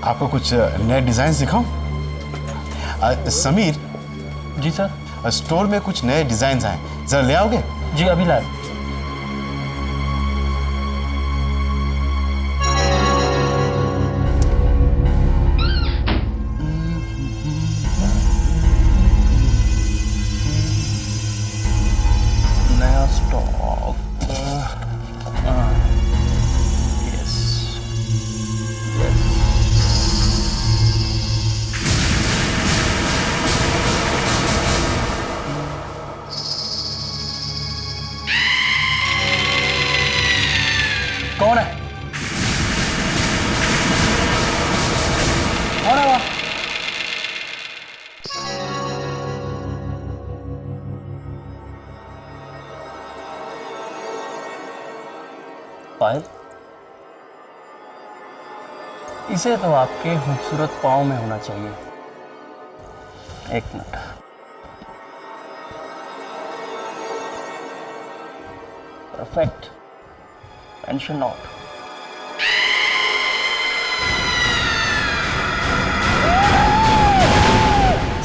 आपको कुछ नए डिजाइन दिखाऊं? समीर। जी सर। स्टोर में कुछ नए डिजाइन आए, जरा ले आओगे? जी अभी लाए। नया स्टॉक। Yes yes. कौन है? कौन है वहाँ? पायल, इसे तो आपके खूबसूरत पाँव में होना चाहिए। एक minute. Perfect. Pension not.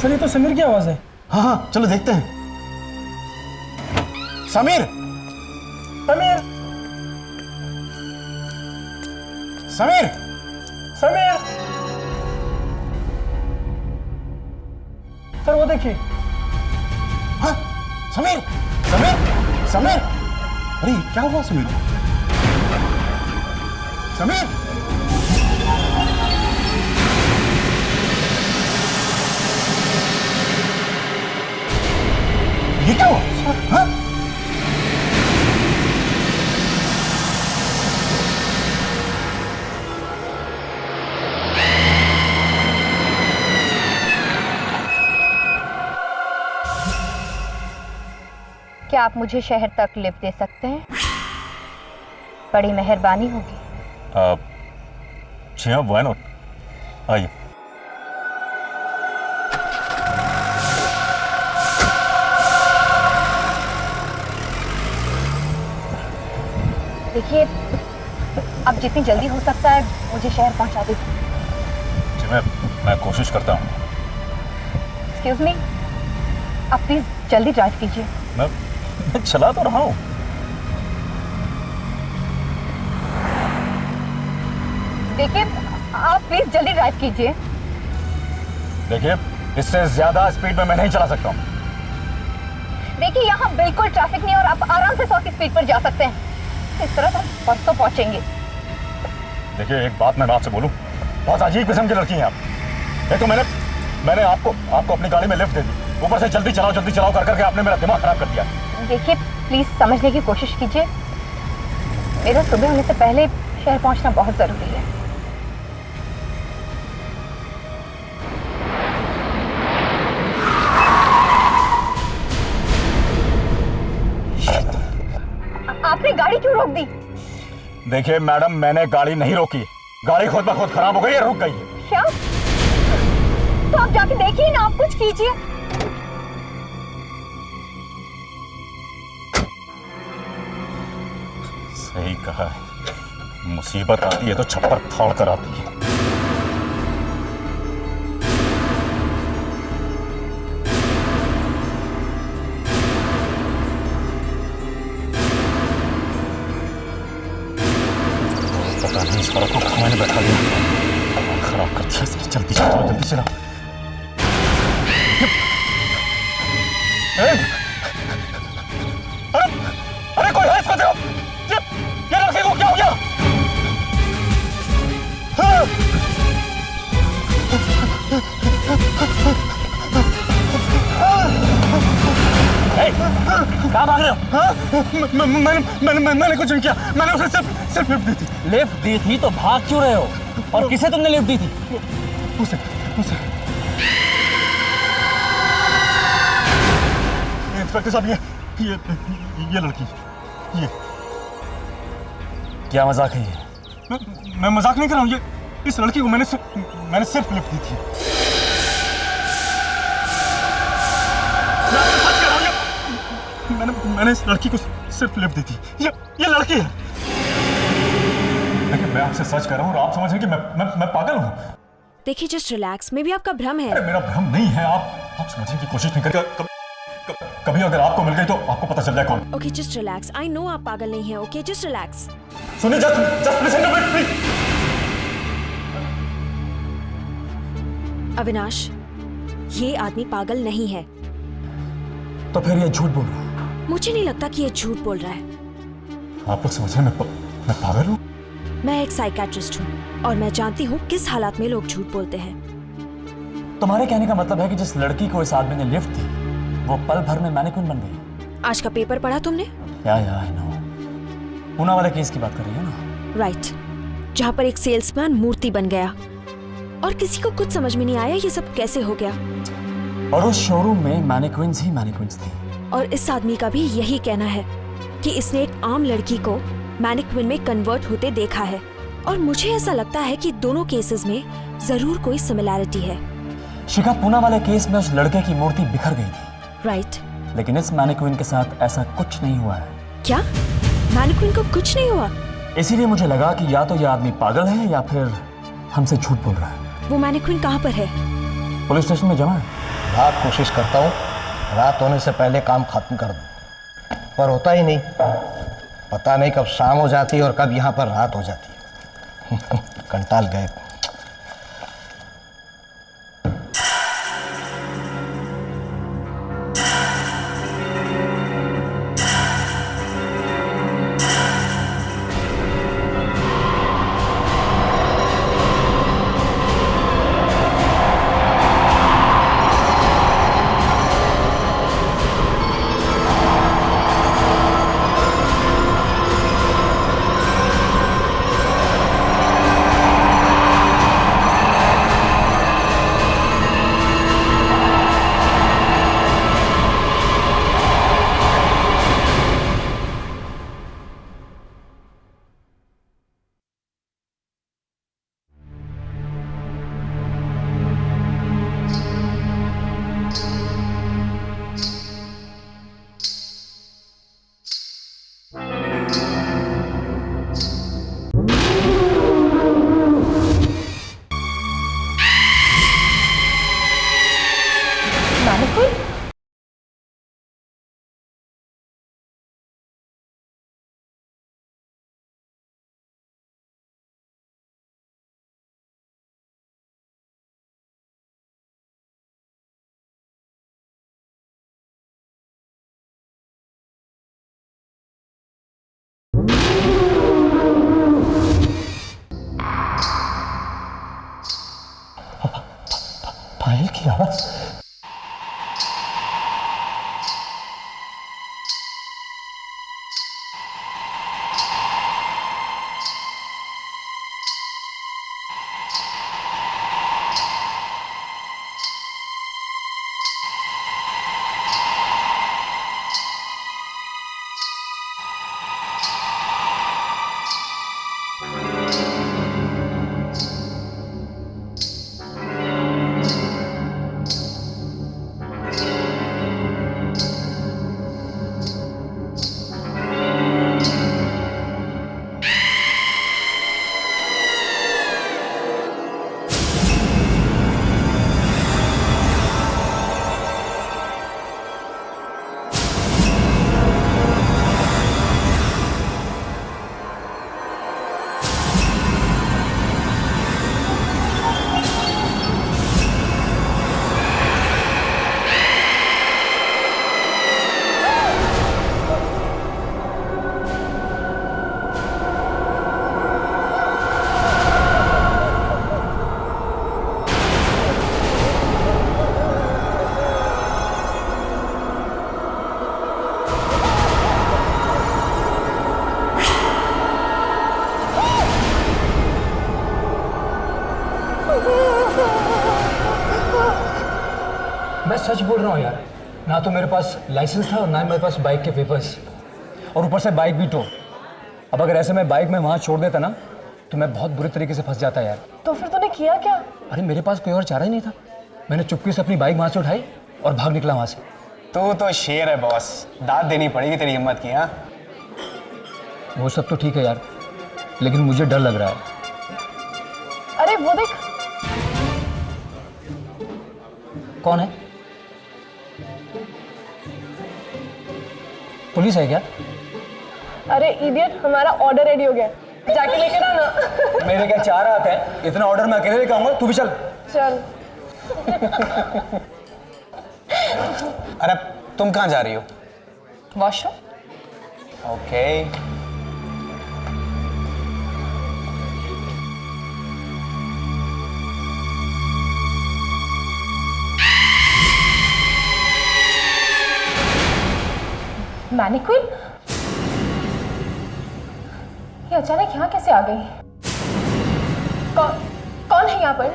Sir ये तो समीर की आवाज है। हाँ हाँ, चलो देखते हैं। समीर! समीर! समीर! समीर! सर वो देखिए। हाँ, समीर! समीर! समीर! अरे क्या हुआ समीर? समीर! ये क्या हुआ? हाँ? क्या आप मुझे शहर तक लिफ्ट दे सकते हैं? बड़ी मेहरबानी होगी। जी हाँ, व्हाई नॉट, आइए। देखिए, अब जितनी जल्दी हो सकता है मुझे शहर पहुंचा दीजिए। जी मैं कोशिश करता हूँ। एक्सक्यूज मी, आप प्लीज जल्दी ड्राइव कीजिए। मैं चला तो रहा हूँ। देखिए, आप प्लीज जल्दी ड्राइव कीजिए। देखिए, इससे ज्यादा स्पीड में मैं नहीं चला सकता हूँ। देखिए, यहाँ बिल्कुल ट्रैफिक नहीं और आप आराम से 100 की स्पीड पर जा सकते हैं। इस तरह हम परसों पहुंचेंगे। देखिए, एक बात मैं आपसे बोलूं, बहुत अजीब किस्म की लड़की हैं आप। एक तो मैंने आपको अपनी गाड़ी में लिफ्ट दे दी, ऊपर से जल्दी चलाओ कर करके आपने मेरा दिमाग खराब कर दिया। देखिए, प्लीज समझने की कोशिश कीजिए। मेरा सुबह होने से पहले शहर पहुंचना बहुत जरूरी है। आपने गाड़ी क्यों रोक दी? देखिए मैडम, मैंने गाड़ी नहीं रोकी, गाड़ी खुद ब खुद खराब हो गई है, रुक गई है। क्या? तो आप जाके देखिए ना, आप कुछ कीजिए। सही कहा है, मुसीबत आती है तो छप्पर फाड़ कर आती है। पता नहीं इस फर्क को कहाँ ने बैठा दिया, खराब कर दिया इसने। जल्दी चलाओ। अरे कोई है इसको देखो, ये लड़के को क्या हो गया? कहाँ भाग रहे हो? मैंने कुछ नहीं किया, मैंने उसे सिर्फ लिफ्ट दी थी। लिफ्ट दी थी तो भाग क्यों रहे हो? और किसे तुमने लिफ्ट दी थी? उसे इंस्पेक्टर साहब, ये लड़की, ये। क्या मजाक है ये? मैं मजाक नहीं कर रहा हूँ, ये इस लड़की को मैंने सिर्फ लिफ्ट दी थी। मैं आपको सच कह रहा हूँ, मैंने इस लड़की को सिर्फ लिफ्ट दी थी। ये लड़की है। देखिए, मैं आपसे सच कह रहा हूँ और आप समझ रहे हैं कि मैं पागल हूँ। देखिए जस्ट रिलैक्स, मे भी आपका भ्रम है। मेरा भ्रम नहीं है, आप समझने की कोशिश नहीं करते। कभी अगर आपको मिल गई तो आपको पता चल जाए कौन। Okay just relax, I know आप पागल नहीं हैं। Okay just relax. सुनिए, just listen to me please. Avinash, ये आदमी पागल नहीं है। तो फिर ये झूठ बोल रहा है? मुझे नहीं लगता कि ये झूठ बोल रहा है। आप लोग समझ रहे हैं मैं पागल हूँ? मैं एक साइकेट्रिस्ट हूँ और मैं जानती हूँ किस हालात में लोग झूठ बोलते हैं। तुम्हारे कहने का मतलब है कि जिस लड़की को इस आदमी ने लिफ्ट दी वो पल भर में मैनिक्विन बन गई? आज का पेपर पढ़ा तुमने? या आई नो। पूना वाले केस की बात कर रही है ना? राइट, जहाँ पर एक सेल्समैन मूर्ति बन गया और किसी को कुछ समझ में नहीं आया ये सब कैसे हो गया। और उस शोरूम में मैनिक्विन्स ही मैनिक्विन्स थी। और इस आदमी का भी यही कहना है कि इसने एक आम लड़की को मैनिक्विन में कन्वर्ट होते देखा है। और मुझे ऐसा लगता है कि दोनों केसेस में जरूर कोई सिमिलैरिटी है। शिखा, पूना वाले केस में उस लड़के की मूर्ति बिखर गई थी, राइट? लेकिन इस मैनिक्विन के साथ ऐसा कुछ नहीं हुआ है। क्या मैनिक्विन को कुछ नहीं हुआ? इसीलिए मुझे लगा कि या तो ये आदमी पागल है या फिर हमसे झूठ बोल रहा है। वो मैनिक्विन कहाँ पर है? पुलिस स्टेशन में जमा है। रात कोशिश करता हूँ रात होने से पहले काम खत्म कर दूँ, पर होता ही नहीं। पता नहीं कब शाम हो जाती है और कब यहाँ पर रात हो जाती है। कंटाल गए। पायल की आवाज। मैं सच बोल रहा हूँ यार, ना तो मेरे पास लाइसेंस था और ना ही मेरे पास बाइक के पेपर्स, और ऊपर से बाइक भी टो। अब अगर ऐसे मैं बाइक में वहाँ छोड़ देता ना तो मैं बहुत बुरी तरीके से फंस जाता यार। तो फिर तूने किया क्या? अरे मेरे पास कोई और चारा ही नहीं था। मैंने चुपके से अपनी बाइक वहाँ से उठाई और भाग निकला वहाँ से। तू तो शेर है बॉस, दाद देनी पड़ेगी तेरी हिम्मत की। हाँ, वो सब तो ठीक है यार, लेकिन मुझे डर लग रहा है। अरे वो देख, कौन है? पुलिस है क्या? अरे इडियट, हमारा ऑर्डर रेडी हो गया, जाके लेकर आना। मेरे क्या 4 हाथ है, इतना ऑर्डर मैं अकेले लेकर आऊंगा, तू भी चल। चल। अरे तुम कहाँ जा रही हो? वॉशरूम। ओके। मैनिक्विन, ये अचानक यहाँ कैसे आ गई? कौन है यहाँ पर?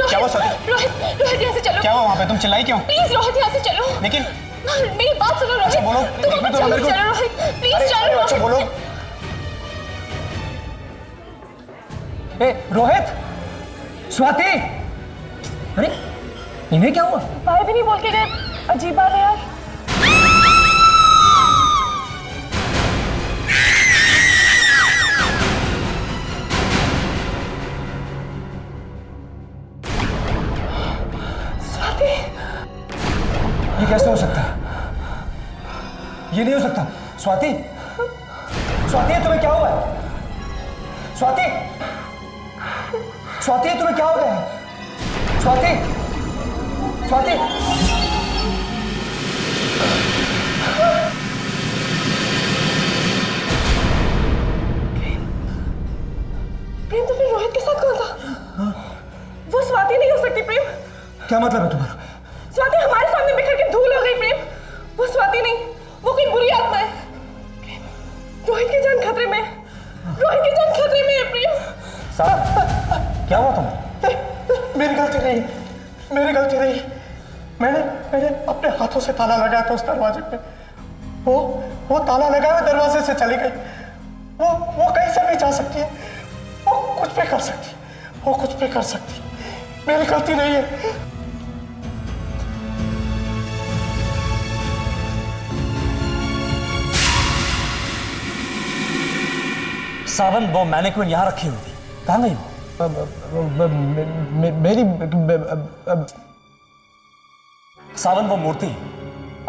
क्या हुआ स्वाति? रोहित यहाँ से चलो। क्या हुआ वहाँ पे? तुम चिल्लाई क्यों? प्लीज रोहित यहाँ से चलो। लेकिन मेरी बात सुनो रोहित। बोलो। तुम एक मिनट चलो, मेरे को। चलो रोहित, प्लीज अरे चलो। अच्छा बोलो। ए रोहित, स्वाति, अरे इन्हें क्या हुआ? बाय भी नहीं बोल के गए, अजीब बात है यार। स्वाति, ये कैसे हो सकता है? ये नहीं हो सकता। स्वाति, स्वाति तुम्हें क्या हुआ है? स्वाति, स्वाति तुम्हें क्या हो गया है? स्वाति, स्वाति, प्रेम तो फिर रोहित के साथ कौन था? वो स्वाति नहीं हो सकती प्रेम। क्या मतलब है तुम्हारा? स्वाति हमारे सामने बिखर के धूल हो गई प्रेम। वो स्वाति नहीं, वो कोई बुरी आत्मा है। रोहित की जान खतरे में है। रोहित की जान खतरे में है प्रेम। साहब, क्या हुआ तुम्हें? मेरी गलती नहीं, मेरी गलती नहीं। मैंने अपने हाथों से ताला लगाया था उस दरवाजे पे। वो ताला लगाए हुए दरवाजे से चली गई। वो कहीं से भी जा सकती है, वो कुछ भी कर सकती है, वो कुछ भी कर सकती है। मेरी गलती नहीं है। सावन, वो मैनिक्विन यहाँ रखी हुई थी, कहाँ गई वो? मेरी सावन, वो मूर्ति,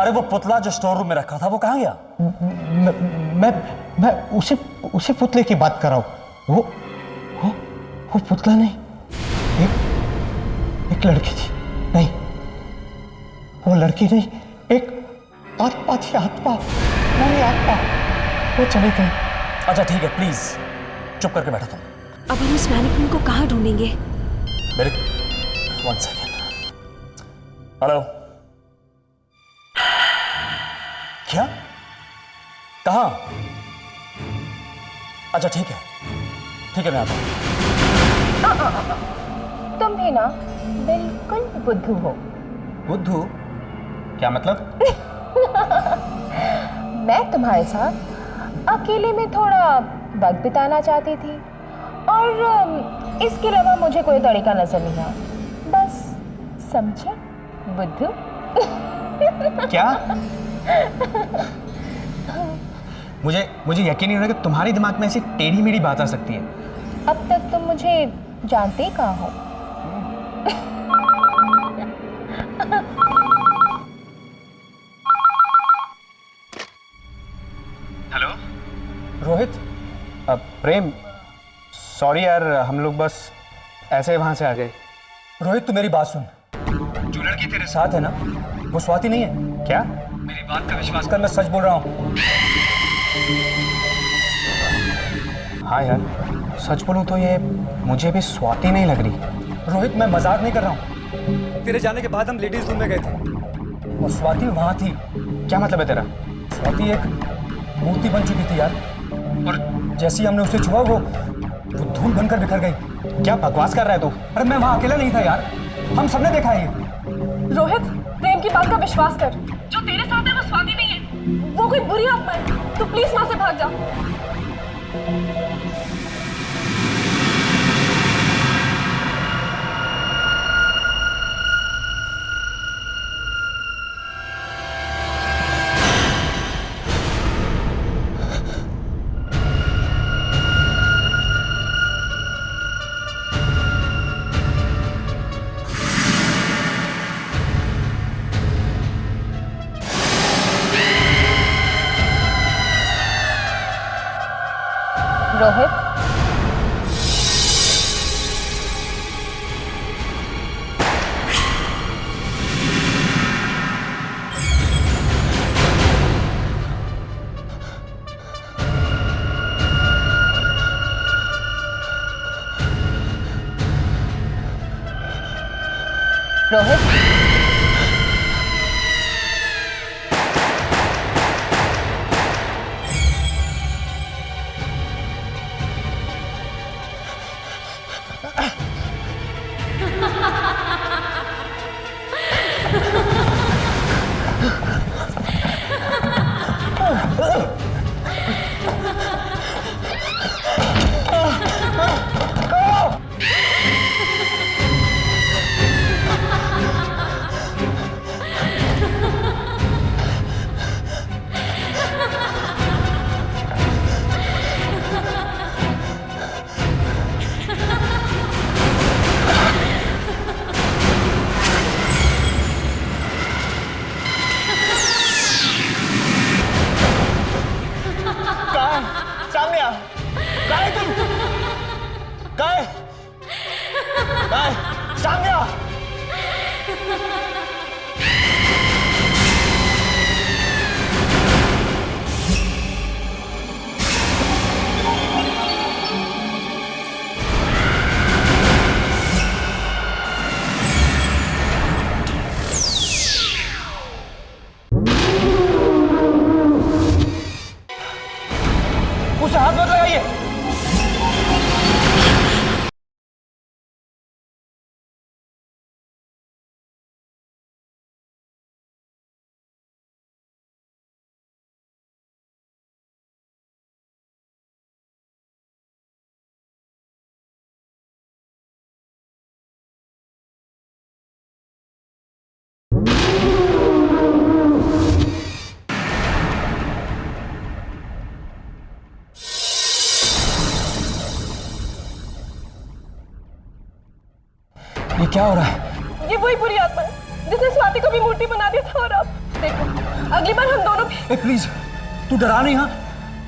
अरे वो पुतला जो स्टोर रूम में रखा था, वो कहाँ गया? मैं उसी पुतले की बात कर रहा हूँ। वो पुतला नहीं, एक लड़की थी। नहीं, वो लड़की नहीं, एक आत्मा थी। आत्मा, मेरी आत्मा। वो चली गई। अच्छा ठीक है, प्लीज चुप करके बैठो तुम। अब हम उस मैनिक्विन को कहाँ ढूंढेंगे? मेरे 1 सेकेंड। हेलो, क्या? कहाँ? अच्छा ठीक है, मैं आता हूँ। तुम भी ना बिल्कुल बुद्धू हो। बुद्धू? क्या मतलब? मैं तुम्हारे साथ अकेले में थोड़ा वक्त बिताना चाहती थी और इसके अलावा मुझे कोई तरीका नजर नहीं आया। बस समझे बुद्धू? क्या? मुझे यकीन नहीं हो रहा कि तुम्हारे दिमाग में ऐसी टेढ़ी मेढ़ी बात आ सकती है। अब तक तुम मुझे जानते ही कहाँ हो। हेलो रोहित, प्रेम, सॉरी यार, हम लोग बस ऐसे वहां से आ गए। रोहित, तू मेरी बात सुन। जो लड़की तेरे साथ है ना, वो स्वाति नहीं है। क्या? मेरी बात का विश्वास कर, मैं सच बोल रहा हूँ। हाँ यार, सच बोलूं तो ये मुझे भी स्वाति नहीं लग रही। रोहित, मैं मजाक नहीं कर रहा हूँ। तेरे जाने के बाद हम लेडीज रूम में गए थे और स्वाति वहां थी। क्या मतलब है तेरा? स्वाति एक मूर्ति बन चुकी थी यार, और जैसे ही हमने उसे छुआ वो धूल बनकर बिखर गई। क्या बकवास कर रहा है तू? अरे मैं वहां अकेला नहीं था यार, हम सबने देखा है ये। रोहित, प्रेम की बात का विश्वास कर। जो तेरे साथ है वो स्वाति नहीं है, वो कोई बुरी आत्मा है। तू प्लीज वहां से भाग जा। रोहित, रोहित, सामने काय तुम काय काय सामने आ उसे हाथ मत लगाइए। ये क्या हो रहा है? ये वही बुरी आत्मा है जिसने स्वाति को भी मूर्ति बना दिया था। और अब देखो, अगली बार हम दोनों भी। प्लीज, तू डरा नहीं। हाँ,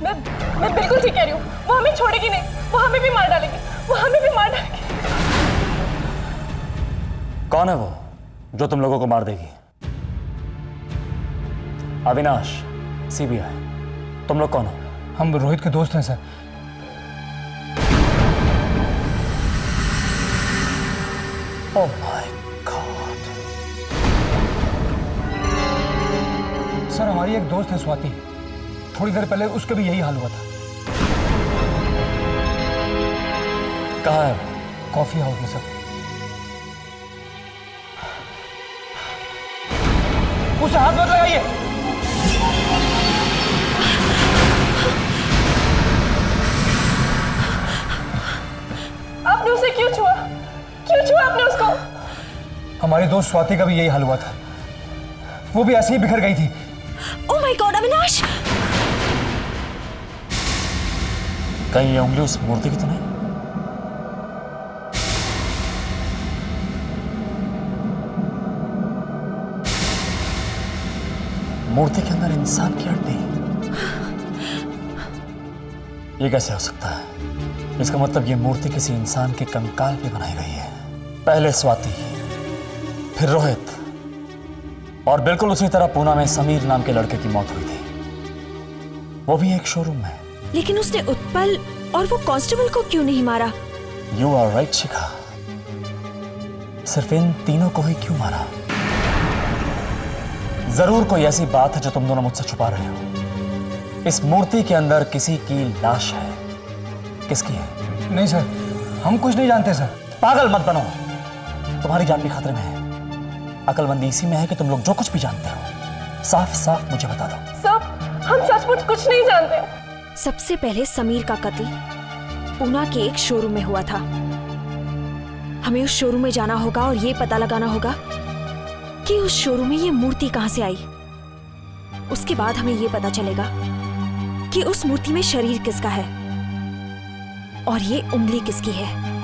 मैं बिल्कुल ठीक कह रही हूँ। वो हमें छोड़ेगी नहीं, वो हमें भी मार डालेगी, वो हमें भी मार डालेगी। कौन है वो जो तुम लोगों को मार देगी? अविनाश, सीबीआई। तुम लोग कौन हो? हम रोहित के दोस्त हैं sir. Oh my God. Sir, हमारी एक दोस्त है स्वाति, थोड़ी देर पहले उसका भी यही हाल हुआ था। कहाँ है? कॉफी हाउस में सर। उसे हाथ मत लगाइए। आपने उसे क्यों छुआ? क्यों छुआ आपने उसको? हमारी दोस्त स्वाति का भी यही हाल हुआ था, वो भी ऐसे ही बिखर गई थी। Oh my God Avinash! कहीं ये उंगली उस मूर्ति की तो नहीं? मूर्ति के अंदर इंसान की हड्डी? ये कैसे हो सकता है? इसका मतलब ये मूर्ति किसी इंसान के कंकाल पे बनाई गई है। पहले स्वाति, फिर रोहित, और बिल्कुल उसी तरह पूना में समीर नाम के लड़के की मौत हुई थी, वो भी एक शोरूम में। लेकिन उसने उत्पल और वो कांस्टेबल को क्यों नहीं मारा? यू आर राइट शिखा। सिर्फ इन तीनों को ही क्यों मारा? जरूर कोई ऐसी बात है जो तुम दोनों मुझसे छुपा रहे हो। इस मूर्ति के अंदर किसी की लाश है। किसकी है? नहीं सर, हम कुछ नहीं जानते सर। पागल मत बनो, तुम्हारी जान भी खतरे में है। अकलमंदी इसी में है कि तुम लोग जो कुछ भी जानते हो साफ साफ मुझे बता दो। सब हम सचमुच कुछ नहीं जानते। सबसे पहले समीर का कत्ल पूना के एक शोरूम में हुआ था। हमें उस शोरूम में जाना होगा और ये पता लगाना होगा कि उस शोरूम में ये मूर्ति कहां से आई। उसके बाद हमें ये पता चलेगा कि उस मूर्ति में शरीर किसका है और ये उंगली किसकी है।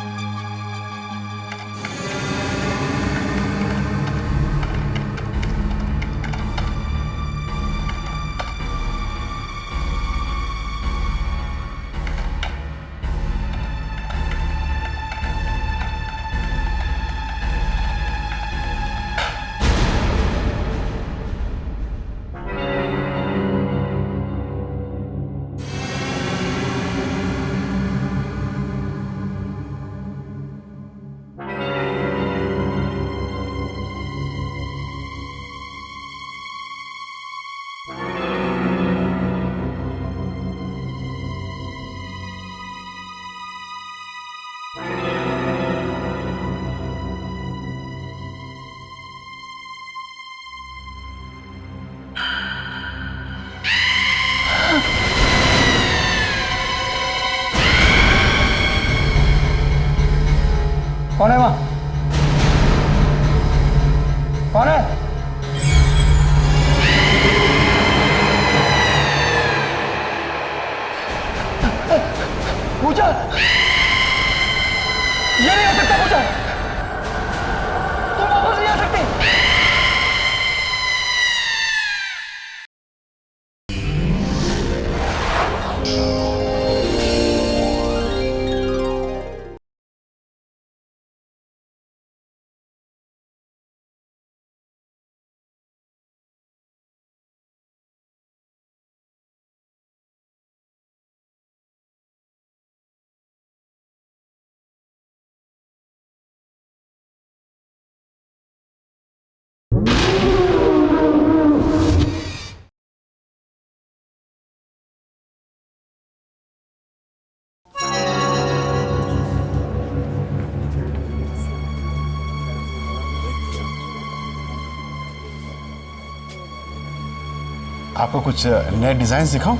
आपको कुछ नए डिजाइन दिखाऊं?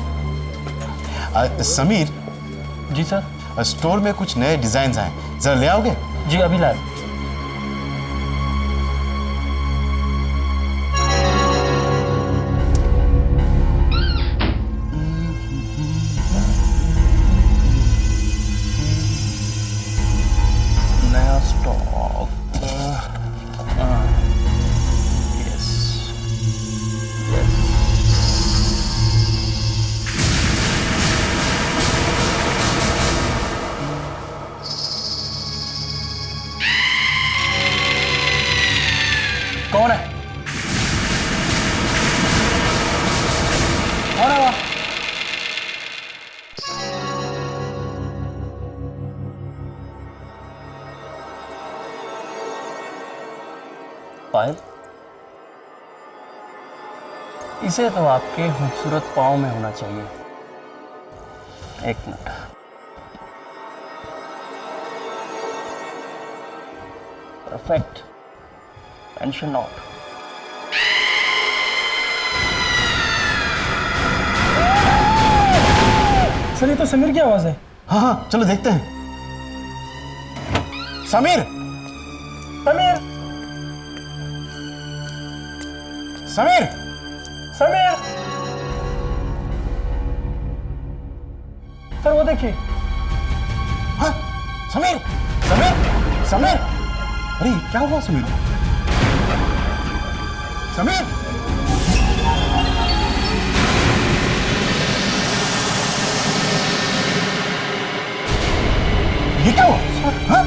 समीर, जी सर। स्टोर में कुछ नए डिजाइन आए, जरा ले आओगे? जी अभी लाए। नया स्टॉक। यस। कौन है? कौन है वहाँ? पायल, इसे तो आपके खूबसूरत पाँव में होना चाहिए। एक minute. Perfect. Tension not. Sir ये तो समीर की आवाज है। हाँ हाँ, चलो देखते हैं। समीर, समीर, समीर, समीर। सर वो देखिए। हाँ, समीर, समीर, समीर। अरे क्या हुआ समीर? समीर, ये क्या हुआ? हाँ?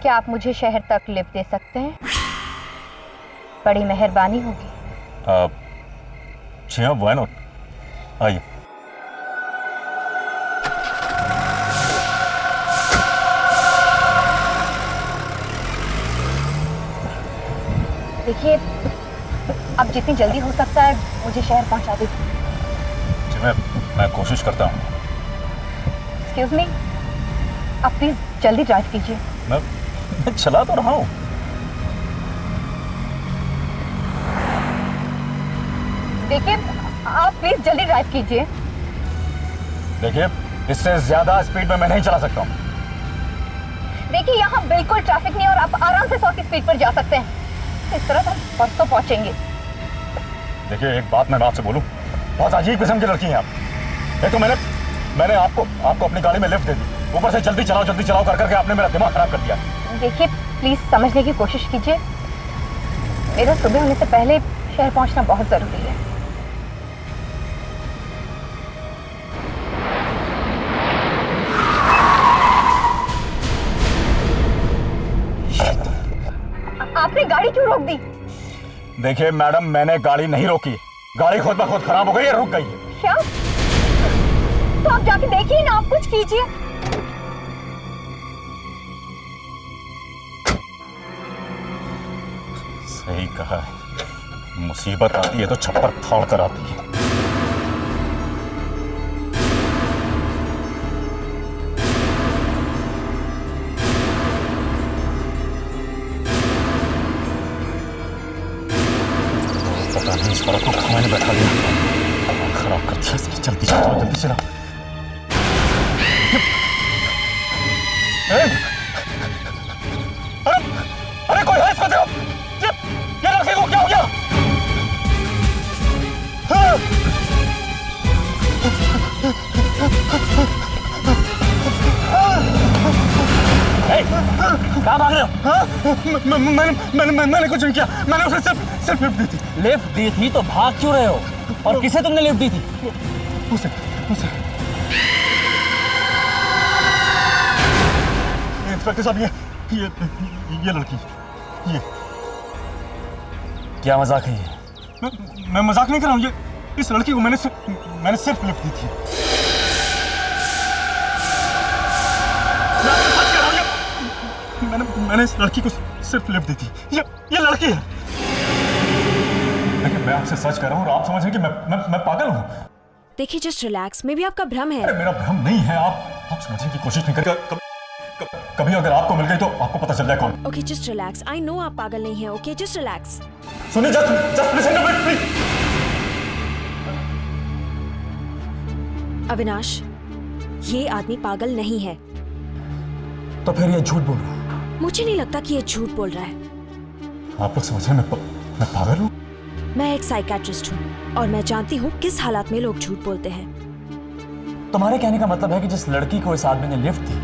क्या आप मुझे शहर तक लिफ्ट दे सकते हैं? बड़ी मेहरबानी होगी। जी हाँ, व्हाई नॉट, आइए। देखिए, अब जितनी जल्दी हो सकता है मुझे शहर पहुंचा दीजिए। जी मैं कोशिश करता हूँ। एक्सक्यूज मी, आप प्लीज जल्दी ड्राइव कीजिए। मैं चला तो रहा हूँ। देखिए, आप प्लीज जल्दी ड्राइव कीजिए। देखिए, इससे ज्यादा स्पीड में मैं नहीं चला सकता हूँ। देखिए, यहाँ बिल्कुल ट्रैफिक नहीं और आप आराम से 100 की स्पीड पर जा सकते हैं। इस तरह हम परसों पहुंचेंगे। देखिए, एक बात मैं आपसे बोलूं, बहुत अजीब किस्म की लड़की हैं आप। एक तो मैंने आपको अपनी गाड़ी में लिफ्ट दे दी, ऊपर से जल्दी चलाओ कर करके आपने मेरा दिमाग खराब कर दिया। देखिए, प्लीज समझने की कोशिश कीजिए। मेरा सुबह होने से पहले शहर पहुंचना बहुत जरूरी है। आपने गाड़ी क्यों रोक दी? देखिए मैडम, मैंने गाड़ी नहीं रोकी, गाड़ी खुद ब खुद खराब हो गई है, रुक गई है। क्या? तो आप जाके देखिए ना, आप कुछ कीजिए। सही कहा है, मुसीबत आती है तो छप्पर फाड़ कर आती है। पता नहीं इस पर को मैंने बैठा दिया, खराब कर दिया इसकी। जल्दी चलाओ। अरे कोई है इसको देखो। ये लड़के को क्या हो गया? कहाँ भाग रहे हो? मैंने कुछ नहीं किया, मैंने उसे सिर्फ लिफ्ट दी थी। लिफ्ट दी थी तो भाग क्यों रहे हो? और किसे तुमने लिफ्ट दी थी? उसे इंस्पेक्टर साहब, ये लड़की, ये। क्या मजाक है ये? मैं मजाक नहीं कर रहा हूँ। ये इस लड़की को मैंने सिर्फ लिफ्ट दी थी। मैं आपको सच कह रहा हूँ, मैंने इस लड़की को सिर्फ लिफ्ट दी थी। ये लड़की है। देखिए, मैं आपसे सच कर रहा हूँ और आप समझ रहे हैं कि मैं पागल हूँ। देखिए जस्ट रिलैक्स, मे भी आपका भ्रम है। मेरा भ्रम नहीं है, आप समझने की कोशिश नहीं करते। कभी अगर आपको मिल गई तो आपको पता चल जाए कौन। Okay just relax, I know आप पागल नहीं हैं। Okay just relax. सुनिए, just listen to me please. Avinash, ये आदमी पागल नहीं है। तो फिर ये झूठ बोल रहा है? मुझे नहीं लगता कि ये झूठ बोल रहा है। आप लोग समझ रहे हैं मैं पागल हूँ? मैं एक साइकेट्रिस्ट हूँ और मैं जानती हूँ किस हालात में लोग झूठ बोलते हैं। तुम्हारे कहने का मतलब है कि जिस लड़की को इस आदमी ने लिफ्ट दी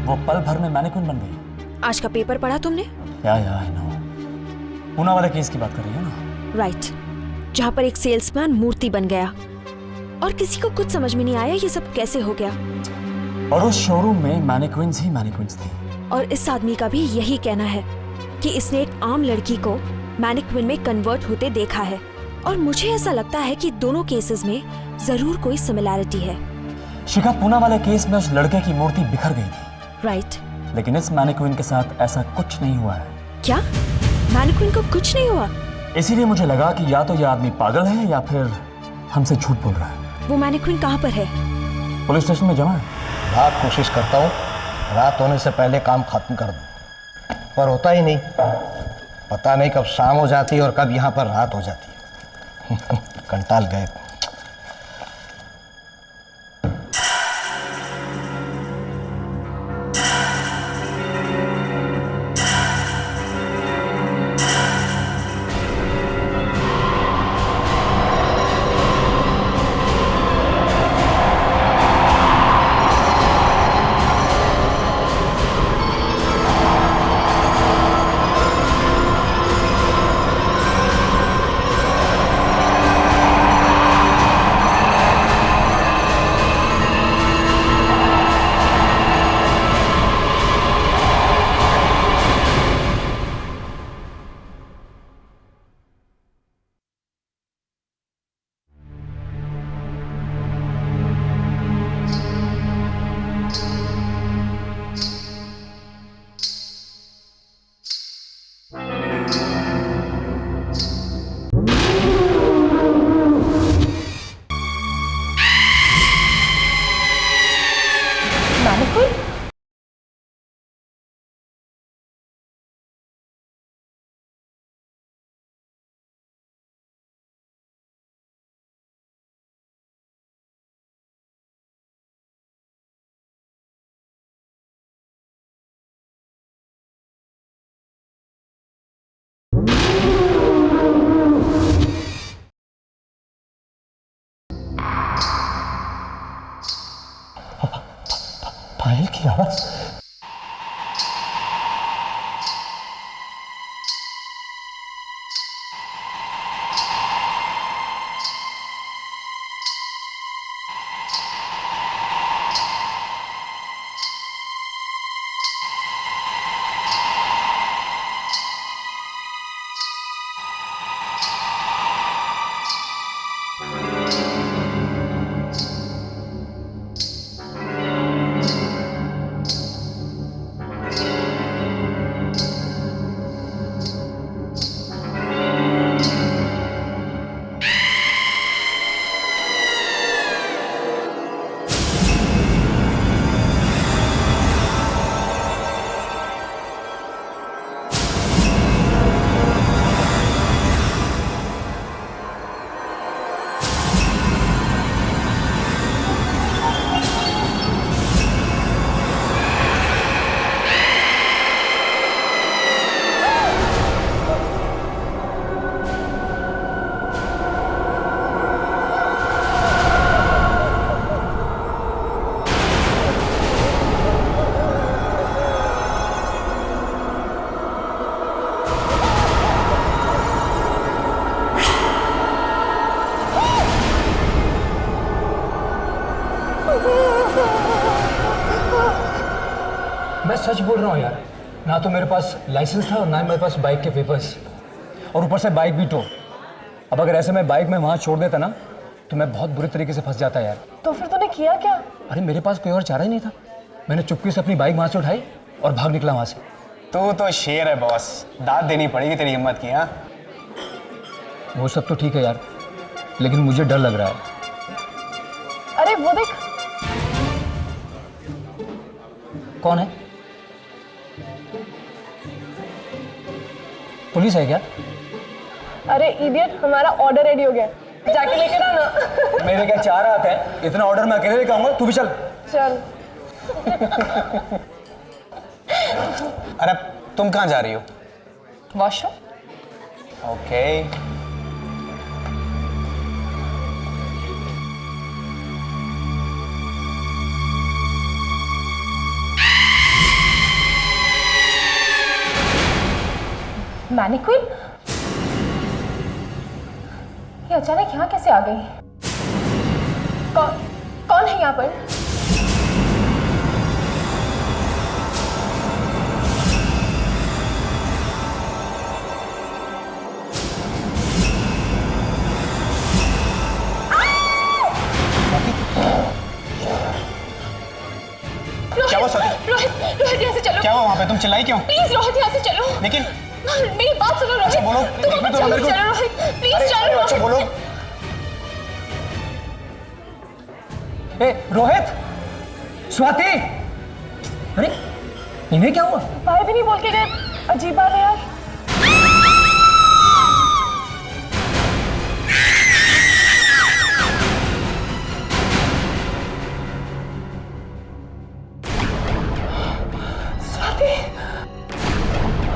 वो पल भर में मैनिक्विन बन गई? आज का पेपर पढ़ा तुमने? या आई नो। पूना वाले केस की बात कर रही है ना? राइट, जहाँ पर एक सेल्समैन मूर्ति बन गया और किसी को कुछ समझ में नहीं आया ये सब कैसे हो गया। और उस शोरूम में मैनिक्विन्स ही मैनिक्विन्स थी। और इस आदमी का भी यही कहना है कि इसने एक आम लड़की को मैनिक्विन में कन्वर्ट होते देखा है। और मुझे ऐसा लगता है कि दोनों केसेस में जरूर कोई सिमिलैरिटी है। शिखा, पूना वाले केस में उस लड़के की मूर्ति बिखर गई थी, राइट? लेकिन इस मैनिक्विन के साथ ऐसा कुछ नहीं हुआ है। क्या मैनिक्विन को कुछ नहीं हुआ? इसीलिए मुझे लगा कि या तो ये आदमी पागल है या फिर हमसे झूठ बोल रहा है। वो मैनिक्विन कहाँ पर है? पुलिस स्टेशन में जमा है। रात कोशिश करता हूँ रात होने से पहले काम खत्म कर दूँ, पर होता ही नहीं। पता नहीं कब शाम हो जाती है और कब यहाँ पर रात हो जाती है। कंटाल गए। पायल की आवाज। मैं सच बोल रहा हूँ यार, ना तो मेरे पास लाइसेंस था और ना ही मेरे पास बाइक के पेपर्स, और ऊपर से बाइक भी टो। अब अगर ऐसे मैं बाइक में वहाँ छोड़ देता ना तो मैं बहुत बुरी तरीके से फंस जाता यार। तो फिर तूने किया क्या? अरे मेरे पास कोई और चारा ही नहीं था। मैंने चुपके से अपनी बाइक वहाँ से उठाई और भाग निकला वहाँ से। तू तो शेर है बॉस, दाद देनी पड़ेगी तेरी हिम्मत की। हाँ, वो सब तो ठीक है यार, लेकिन मुझे डर लग रहा है। वो देख। कौन है? पुलिस है क्या? अरे इडियट, हमारा ऑर्डर रेडी हो गया, जाके लेकर आना। मेरे क्या 4 हाथ है, इतना ऑर्डर मैं अकेले लेकर आऊंगा, तू भी चल। चल। अरे तुम कहाँ जा रही हो? वॉशरूम। ओके। मैनिक्विन, ये अचानक यहाँ कैसे आ गई? कौन है यहाँ पर? क्या हुआ स्वाति? रोहित यहाँ से चलो। क्या हुआ वहाँ पे? तुम चिल्लाई क्यों? प्लीज रोहित यहाँ से चलो। लेकिन मेरी बात सुनो रोहित। बोलो, तुम एक मिनट चलो, मेरे को- चलो रोहित, प्लीज अरे चलो अच्छा रोहित। बोलो। ए रोहित, स्वाति, अरे इन्हें क्या हुआ? बाय भी नहीं बोल के गए, अजीब बात है यार। स्वाति,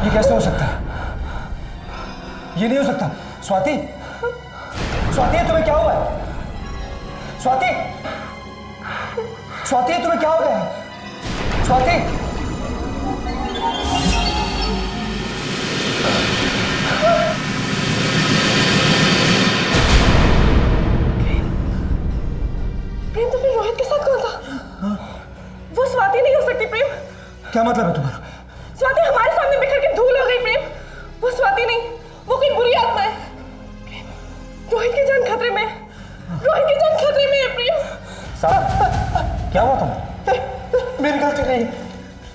ये कैसे हो सकता है? ये नहीं हो सकता। स्वाति, स्वाति तुम्हें क्या हुआ है? स्वाति, स्वाति तुम्हें क्या हो गया है? स्वाति, प्रेम तो फिर रोहित के साथ कौन था? वो स्वाति नहीं हो सकती प्रेम। क्या मतलब है तुम्हारा? स्वाति हमारे सामने बिखर के धूल हो गई प्रेम। वो स्वाति नहीं, वो कोई बुरी आत्मा है। रोहित की जान खतरे में है। रोहित की जान खतरे में है प्रेम। साहब, क्या हुआ तुम्हें? मेरी गलती नहीं,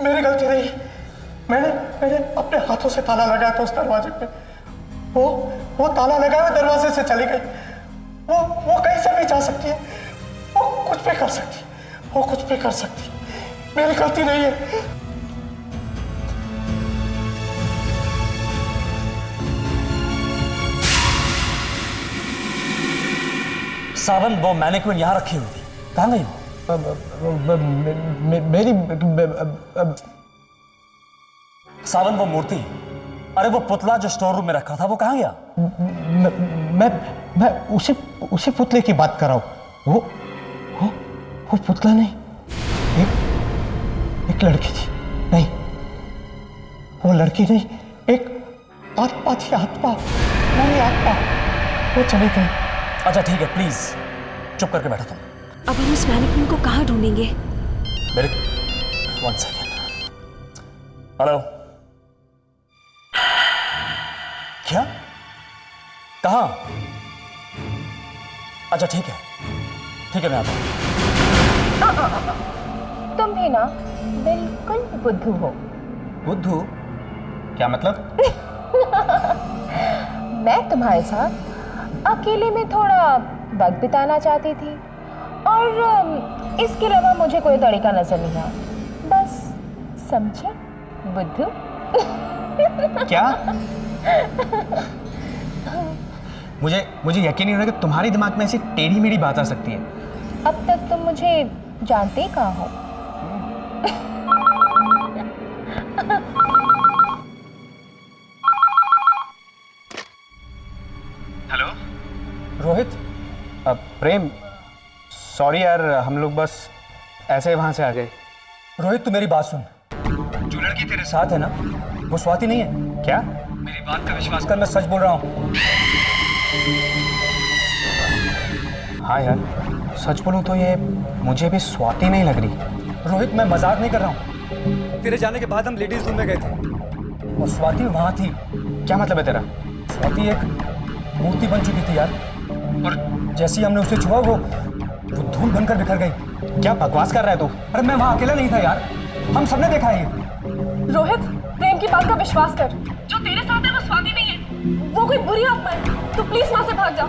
मेरी गलती नहीं। मैंने अपने हाथों से ताला लगाया था उस दरवाजे पे। वो ताला लगाए हुए दरवाजे से चली गई। वो कहीं से भी जा सकती है, वो कुछ भी कर सकती है, वो कुछ भी कर सकती है। मेरी गलती नहीं है। सावन, वो मैनिक्विन यहाँ रखी हुई थी, कहाँ गई वो? मेरी सावन, वो मूर्ति, अरे वो पुतला जो स्टोर रूम में रखा था, वो कहाँ गया? मैं उसी पुतले की बात कर रहा हूँ। वो पुतला नहीं, एक लड़की थी। नहीं, वो लड़की नहीं, एक आत्मा थी। आत्मा, नहीं आत्मा। वो चली गई। अच्छा ठीक है, प्लीज चुप करके बैठो तुम। अब हम उस मैनिक्विन को कहाँ ढूंढेंगे? मेरे 1 सेकेंड। हेलो, क्या? कहाँ? अच्छा ठीक है, मैं आता हूँ। तुम भी ना बिल्कुल बुद्धू हो। बुद्धू? क्या मतलब? मैं तुम्हारे साथ अकेले में थोड़ा वक्त बिताना चाहती थी और इसके अलावा मुझे कोई तरीका नजर नहीं आया। बस समझे बुद्धू? क्या? मुझे यकीन नहीं हो रहा कि तुम्हारे दिमाग में ऐसी टेढ़ी मेढ़ी बात आ सकती है। अब तक तुम मुझे जानते ही कहाँ हो। हेलो रोहित, प्रेम, सॉरी यार, हम लोग बस ऐसे वहां से आ गए। रोहित तू मेरी बात सुन। जो लड़की तेरे साथ है ना, वो स्वाति नहीं है। क्या? मेरी बात का विश्वास कर, मैं सच बोल रहा हूँ। हाँ यार, सच बोलूं तो ये मुझे भी स्वाति नहीं लग रही। रोहित मैं मजाक नहीं कर रहा हूँ। तेरे जाने के बाद हम लेडीज रूम में गए थे और स्वाति वहां थी। क्या मतलब है तेरा? स्वाति एक मूर्ति बन चुकी थी यार, और जैसे ही हमने उसे छुआ वो धूल बनकर बिखर गई। क्या बकवास कर रहा है तू? अरे मैं वहां अकेला नहीं था यार, हम सबने देखा है ये। रोहित, प्रेम की बात का विश्वास कर। जो तेरे साथ है वो स्वाति नहीं है, वो कोई बुरी आत्मा है। तू प्लीज वहां से भाग जा।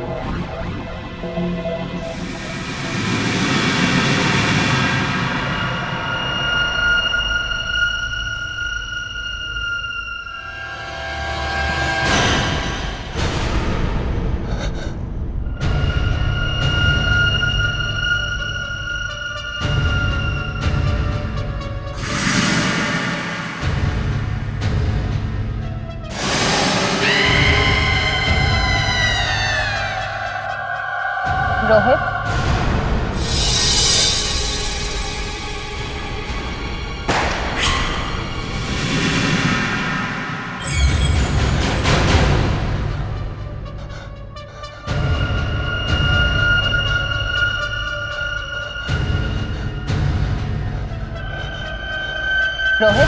रोहित,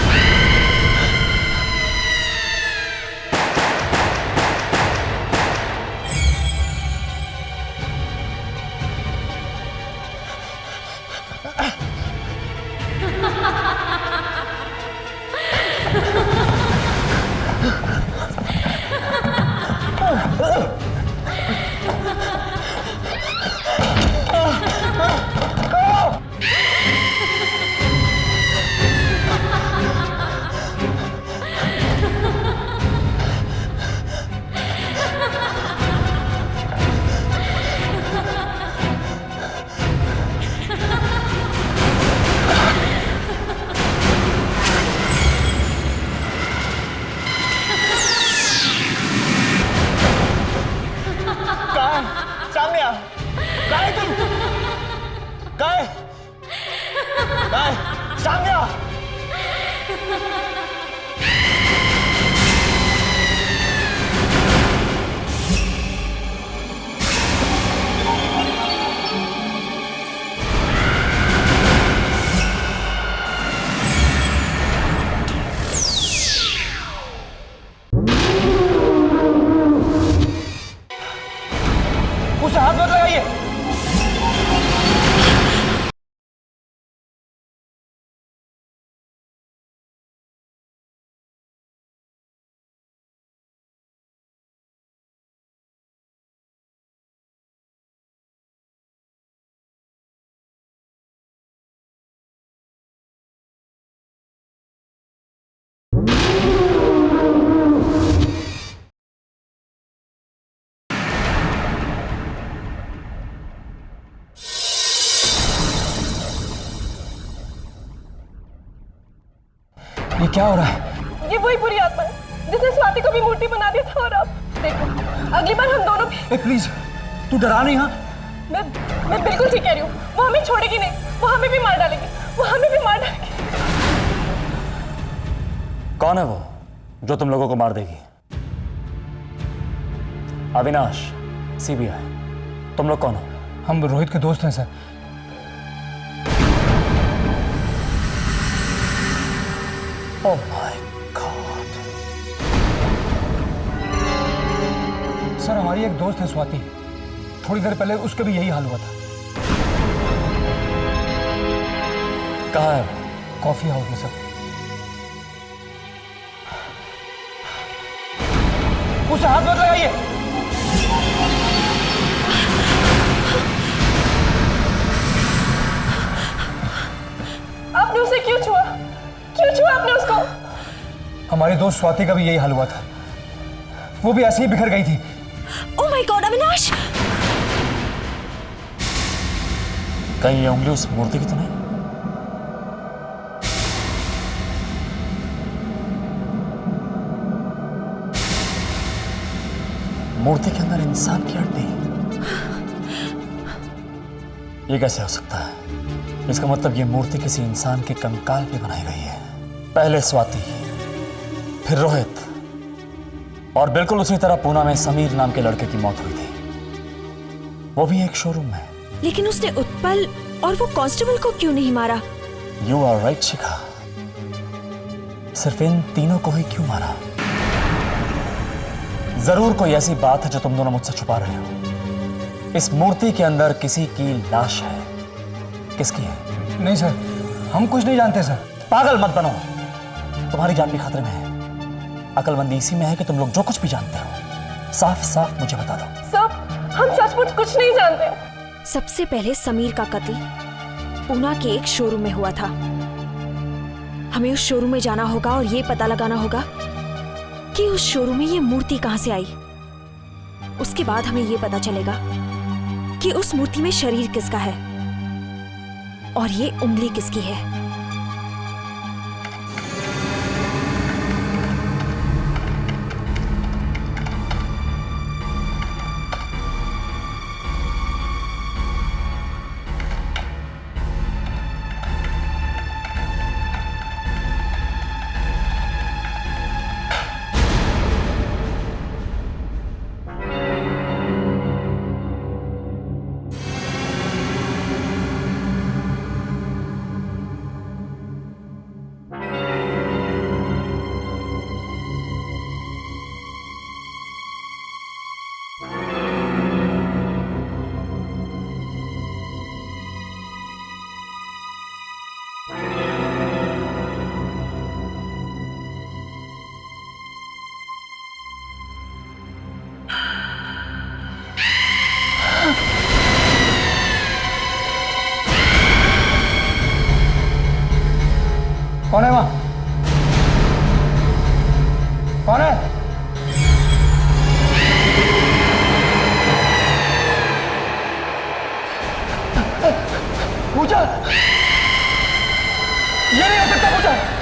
उसे हाथ मत लगाइए। ये क्या हो रहा है? ये वही बुरी आत्मा है जिसने स्वाति को भी मूर्ति बना दिया था। और अब देखो, अगली बार हम दोनों भी। प्लीज, तू डरा नहीं। हाँ, मैं बिल्कुल ठीक कह रही हूँ। वो हमें छोड़ेगी नहीं, वो हमें भी मार डालेगी, वो हमें भी मार डालेगी। कौन है वो जो तुम लोगों को मार देगी? अविनाश, सीबीआई, तुम लोग कौन हो? हम रोहित के दोस्त हैं sir. Oh my God. Sir, हमारी एक दोस्त है स्वाति, थोड़ी देर पहले उसका भी यही हाल हुआ था। कहाँ है वो? कॉफी हाउस में सर। उसे हाथ मत लगाइए। आपने उसे क्यों छुआ? क्यों छुआ आपने उसको? हमारी दोस्त स्वाति का भी यही हाल हुआ था, वो भी ऐसे ही बिखर गई थी। Oh my God Avinash! कहीं ये उंगली उस मूर्ति की तो नहीं? मूर्ति के अंदर इंसान की हड्डी? ये कैसे हो सकता है? इसका मतलब ये मूर्ति किसी इंसान के कंकाल पे बनाई गई है। पहले स्वाति, फिर रोहित, और बिल्कुल उसी तरह पूना में समीर नाम के लड़के की मौत हुई थी, वो भी एक शोरूम में। लेकिन उसने उत्पल और वो कांस्टेबल को क्यों नहीं मारा? यू आर राइट शिखा, सिर्फ इन तीनों को ही क्यों मारा? जरूर कोई ऐसी बात है जो तुम दोनों मुझसे छुपा रहे हो। इस मूर्ति के अंदर किसी की लाश है। किसकी है? नहीं सर, हम कुछ नहीं जानते सर। पागल मत बनो, तुम्हारी जान भी खतरे में है। अकलमंदी इसी में है कि तुम लोग जो कुछ भी जानते हो साफ साफ मुझे बता दो। सब, हम सचमुच कुछ नहीं जानते। सबसे पहले समीर का कत्ल पूना के एक शोरूम में हुआ था। हमें उस शोरूम में जाना होगा और ये पता लगाना होगा कि उस शोरूम में ये मूर्ति कहां से आई। उसके बाद हमें ये पता चलेगा कि उस मूर्ति में शरीर किसका है और ये उंगली किसकी है। कौन है वहां? कौन है? पूजा, ये नहीं हो सकता पूजा।